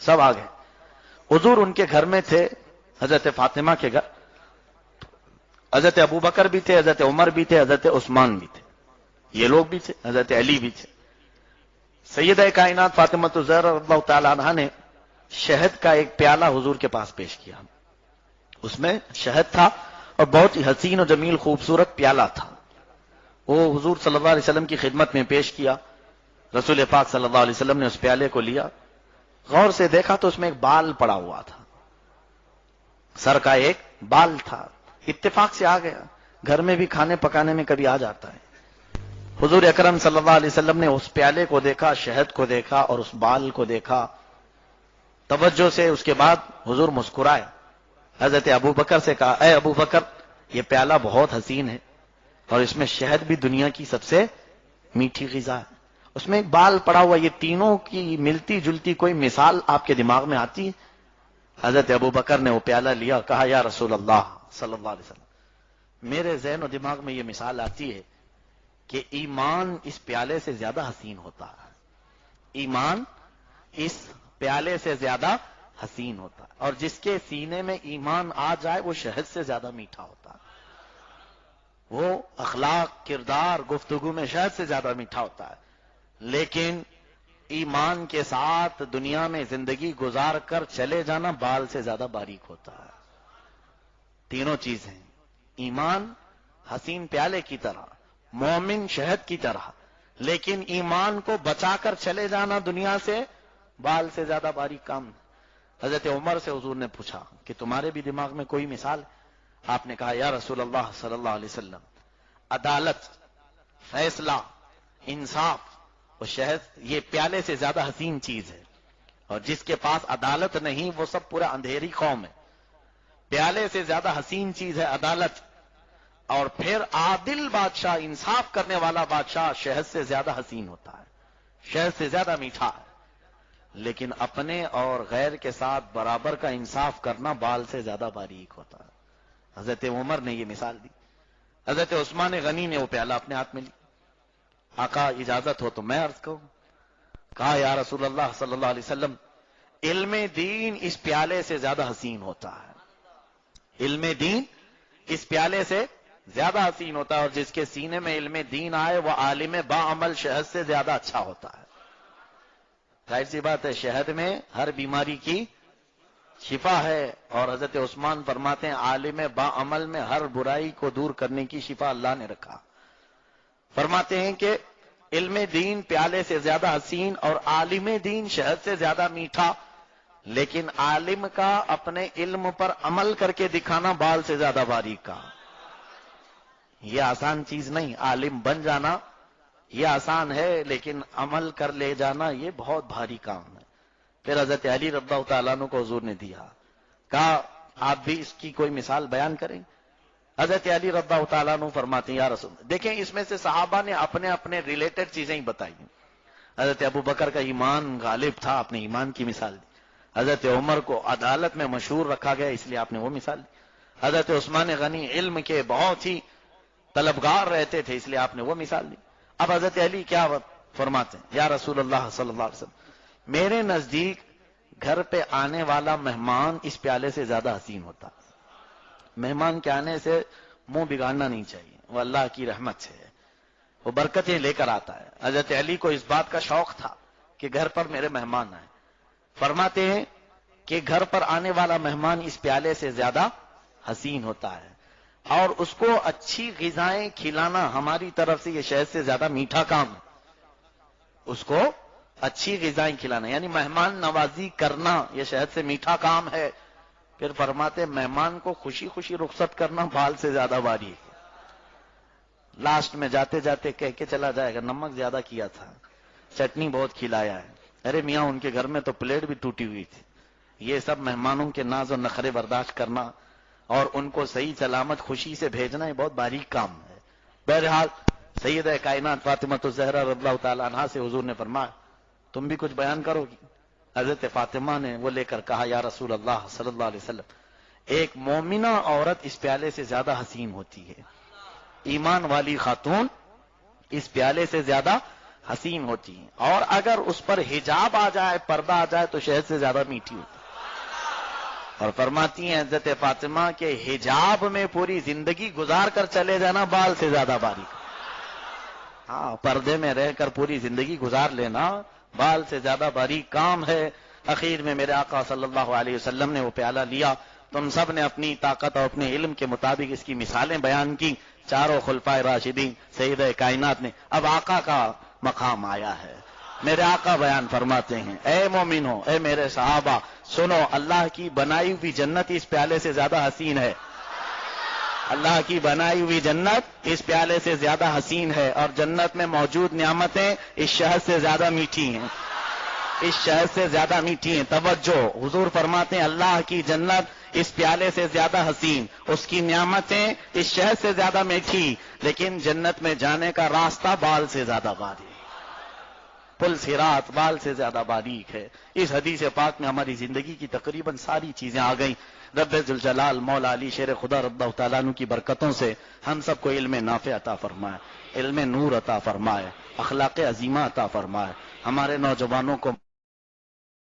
سب آ گئے. حضور ان کے گھر میں تھے، حضرت فاطمہ کے گھر. حضرت ابوبکر بھی تھے، حضرت عمر بھی تھے، حضرت عثمان بھی تھے، یہ لوگ بھی تھے، حضرت علی بھی تھے. سیدہ کائنات فاطمہ الزہرا رضی اللہ تعالی عنہا نے شہد کا ایک پیالہ حضور کے پاس پیش کیا. اس میں شہد تھا اور بہت ہی حسین و جمیل خوبصورت پیالہ تھا. وہ حضور صلی اللہ علیہ وسلم کی خدمت میں پیش کیا. رسول پاک صلی اللہ علیہ وسلم نے اس پیالے کو لیا، غور سے دیکھا تو اس میں ایک بال پڑا ہوا تھا، سر کا ایک بال تھا. اتفاق سے آ گیا، گھر میں بھی کھانے پکانے میں کبھی آ جاتا ہے. حضور اکرم صلی اللہ علیہ وسلم نے اس پیالے کو دیکھا، شہد کو دیکھا اور اس بال کو دیکھا توجہ سے. اس کے بعد حضور مسکرائے، حضرت ابوبکر سے کہا، اے ابوبکر یہ پیالہ بہت حسین ہے اور اس میں شہد بھی دنیا کی سب سے میٹھی غذا ہے، اس میں ایک بال پڑا ہوا، یہ تینوں کی ملتی جلتی کوئی مثال آپ کے دماغ میں آتی ہے؟ حضرت ابوبکر نے وہ پیالہ لیا، کہا یا رسول اللہ صلی اللہ علیہ وسلم، میرے ذہن و دماغ میں یہ مثال آتی ہے کہ ایمان اس پیالے سے زیادہ حسین ہوتا ہے. ایمان اس پیالے سے زیادہ حسین ہوتا ہے، اور جس کے سینے میں ایمان آ جائے وہ شہد سے زیادہ میٹھا ہوتا ہے. وہ اخلاق، کردار، گفتگو میں شہد سے زیادہ میٹھا ہوتا ہے. لیکن ایمان کے ساتھ دنیا میں زندگی گزار کر چلے جانا بال سے زیادہ باریک ہوتا ہے. تینوں چیزیں، ایمان حسین پیالے کی طرح، مومن شہد کی طرح، لیکن ایمان کو بچا کر چلے جانا دنیا سے بال سے زیادہ باریک کام. حضرت عمر سے حضور نے پوچھا کہ تمہارے بھی دماغ میں کوئی مثال؟ آپ نے کہا یا رسول اللہ صلی اللہ علیہ وسلم، عدالت، فیصلہ، انصاف اور شہد یہ پیالے سے زیادہ حسین چیز ہے. اور جس کے پاس عدالت نہیں وہ سب پورا اندھیری قوم ہے. پیالے سے زیادہ حسین چیز ہے عدالت، اور پھر عادل بادشاہ، انصاف کرنے والا بادشاہ شہد سے زیادہ حسین ہوتا ہے، شہد سے زیادہ میٹھا ہے. لیکن اپنے اور غیر کے ساتھ برابر کا انصاف کرنا بال سے زیادہ باریک ہوتا ہے. حضرت عمر نے یہ مثال دی. حضرت عثمان غنی نے وہ پیالہ اپنے ہاتھ میں لی. آقا اجازت ہو تو میں عرض کروں. کہا یا رسول اللہ صلی اللہ علیہ وسلم، علم دین اس پیالے سے زیادہ حسین ہوتا ہے. علم دین اس پیالے سے زیادہ حسین ہوتا ہے، اور جس کے سینے میں علم دین آئے وہ عالم با عمل شہد سے زیادہ اچھا ہوتا ہے. ظاہر سی بات ہے، شہد میں ہر بیماری کی شفا ہے، اور حضرت عثمان فرماتے ہیں عالم با عمل میں ہر برائی کو دور کرنے کی شفا اللہ نے رکھا. فرماتے ہیں کہ علم دین پیالے سے زیادہ حسین اور عالم دین شہد سے زیادہ میٹھا، لیکن عالم کا اپنے علم پر عمل کر کے دکھانا بال سے زیادہ باریک کا. یہ آسان چیز نہیں، عالم بن جانا یہ آسان ہے، لیکن عمل کر لے جانا یہ بہت بھاری کام ہے. پھر حضرت علی رضی اللہ تعالیٰ عنہ کو حضور نے دیا، کہا آپ بھی اس کی کوئی مثال بیان کریں. حضرت علی رضی اللہ تعالیٰ عنہ فرماتے ہیں یا رسول، دیکھیں اس میں سے صحابہ نے اپنے اپنے ریلیٹڈ چیزیں ہی بتائی. حضرت ابوبکر کا ایمان غالب تھا، آپ نے ایمان کی مثال دی. حضرت عمر کو عدالت میں مشہور رکھا گیا، اس لیے آپ نے وہ مثال دی. حضرت عثمان غنی علم کے بہت ہی طلبگار رہتے تھے، اس لیے آپ نے وہ مثال دی. اب حضرت علی کیا فرماتے ہیں، یا رسول اللہ صلی اللہ علیہ وسلم، میرے نزدیک گھر پہ آنے والا مہمان اس پیالے سے زیادہ حسین ہوتا. مہمان کے آنے سے منہ بگاڑنا نہیں چاہیے، وہ اللہ کی رحمت سے ہے، وہ برکتیں لے کر آتا ہے. حضرت علی کو اس بات کا شوق تھا کہ گھر پر میرے مہمان آئے. فرماتے ہیں کہ گھر پر آنے والا مہمان اس پیالے سے زیادہ حسین ہوتا ہے، اور اس کو اچھی غذائیں کھلانا ہماری طرف سے یہ شہد سے زیادہ میٹھا کام ہے. اس کو اچھی غذائیں کھلانا یعنی مہمان نوازی کرنا یہ شہد سے میٹھا کام ہے. پھر فرماتے مہمان کو خوشی خوشی رخصت کرنا بال سے زیادہ باری ہے. لاسٹ میں جاتے جاتے کہہ کے چلا جائے گا نمک زیادہ کیا تھا، چٹنی بہت کھلایا ہے، ارے میاں ان کے گھر میں تو پلیٹ بھی ٹوٹی ہوئی تھی. یہ سب مہمانوں کے ناز و نخرے برداشت کرنا اور ان کو صحیح سلامت خوشی سے بھیجنا یہ بہت باریک کام ہے. بہرحال سیدہ کائنات فاطمہ الزہرا رضی اللہ تعالی عنہا سے حضور نے فرمایا تم بھی کچھ بیان کرو گی. حضرت فاطمہ نے وہ لے کر کہا یا رسول اللہ صلی اللہ علیہ وسلم، ایک مومنہ عورت اس پیالے سے زیادہ حسین ہوتی ہے، ایمان والی خاتون اس پیالے سے زیادہ حسین ہوتی ہیں، اور اگر اس پر حجاب آ جائے، پردہ آ جائے، تو شہد سے زیادہ میٹھی ہوتی ہے۔ اور فرماتی ہیں حضرت فاطمہ کہ حجاب میں پوری زندگی گزار کر چلے جانا بال سے زیادہ باریک۔ ہاں، پردے میں رہ کر پوری زندگی گزار لینا بال سے زیادہ باریک کام ہے۔ اخیر میں میرے آقا صلی اللہ علیہ وسلم نے وہ پیالہ لیا، تم سب نے اپنی طاقت اور اپنے علم کے مطابق اس کی مثالیں بیان کی، چاروں خلفائے راشدین سیدہ کائنات نے۔ اب آقا کا مقام آیا ہے، میرے آقا بیان فرماتے ہیں، اے مومنو، اے میرے صحابہ، سنو، اللہ کی بنائی ہوئی جنت اس پیالے سے زیادہ حسین ہے۔ اللہ کی بنائی ہوئی جنت اس پیالے سے زیادہ حسین ہے، اور جنت میں موجود نعمتیں اس شہد سے زیادہ میٹھی ہیں، اس شہد سے زیادہ میٹھی ہیں۔ توجہ، حضور فرماتے ہیں اللہ کی جنت اس پیالے سے زیادہ حسین، اس کی نعمتیں اس شہد سے زیادہ میٹھی، لیکن جنت میں جانے کا راستہ بال سے زیادہ باریک، پل صراط بال سے زیادہ باریک ہے۔ اس حدیث پاک میں ہماری زندگی کی تقریباً ساری چیزیں آ گئیں۔ رب ذوالجلال مولا علی شیر خدا رضی اللہ تعالیٰ عنہ کی برکتوں سے ہم سب کو علم نافع عطا فرمائے، علم نور عطا فرمائے، اخلاق عظیمہ عطا فرمائے، ہمارے نوجوانوں کو